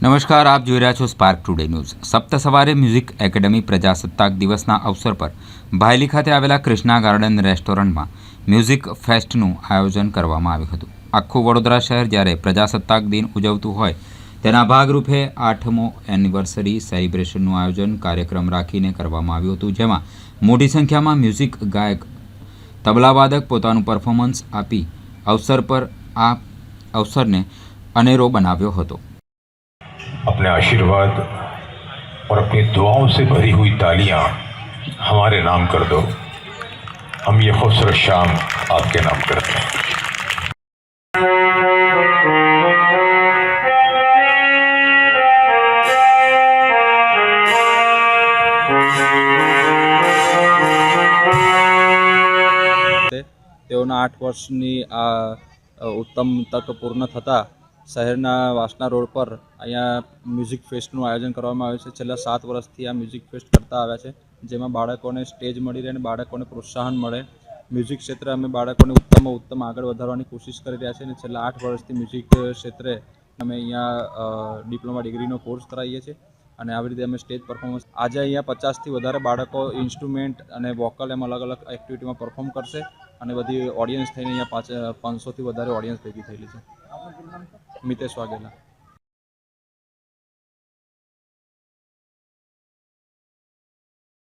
નમસ્કાર, આપ જોઈ રહ્યા છો સ્પાર્ક ટુડે ન્યૂઝ। સપ્ત સવારે મ્યુઝિક એકેડમી પ્રજાસત્તાક દિવસના અવસર પર ભાયલી ખાતે આવેલા કૃષ્ણા ગાર્ડન રેસ્ટોરન્ટમાં મ્યુઝિક ફેસ્ટનું આયોજન કરવામાં આવ્યું હતું। આખું વડોદરા શહેર જ્યારે પ્રજાસત્તાક દિન ઉજવતું હોય તેના ભાગરૂપે 8મો એનિવર્સરી સેલિબ્રેશનનું આયોજન કાર્યક્રમ રાખીને કરવામાં આવ્યું હતું, જેમાં મોટી સંખ્યામાં મ્યુઝિક ગાયક, તબલાવાદક પોતાનું પરફોર્મન્સ આપી અવસર પર આ અવસરને અનેરો બનાવ્યો હતો। अपने आशीर्वाद और अपनी दुआओं से भरी हुई तालियां हमारे नाम कर दो। हम ये खूबसूरत शाम आपके नाम करते हैं। તેઓના 8 વર્ષની આ ઉત્તમ તક પૂર્ણ થતાં શહેરના વાસના રોડ પર અહીંયા મ્યુઝિક ફેસ્ટનું આયોજન કરવામાં આવ્યું છે। છેલ્લા 7 વર્ષથી આ મ્યુઝિક ફેસ્ટ કરતા આવ્યા છે, જેમાં બાળકોને સ્ટેજ મળી રહે અને બાળકોને પ્રોત્સાહન મળે। મ્યુઝિક ક્ષેત્રે અમે બાળકોને ઉત્તમ આગળ વધારવાની કોશિશ કરી રહ્યા છીએ અને છેલ્લા 8 વર્ષથી મ્યુઝિક ક્ષેત્રે અમે અહીંયા ડિપ્લોમા ડિગ્રીનો કોર્સ કરાવીએ છીએ અને આવી રીતે અમે સ્ટેજ પરફોર્મન્સ આજે અહીંયા 50થી વધારે બાળકો ઇન્સ્ટ્રુમેન્ટ અને વોકલ એમ અલગ અલગ એક્ટિવિટીમાં પરફોર્મ કરશે અને બધી ઓડિયન્સ થઈને અહીંયા 500થી વધારે ઓડિયન્સ ભેગી થયેલી છે। મિતેશ વાઘેલા।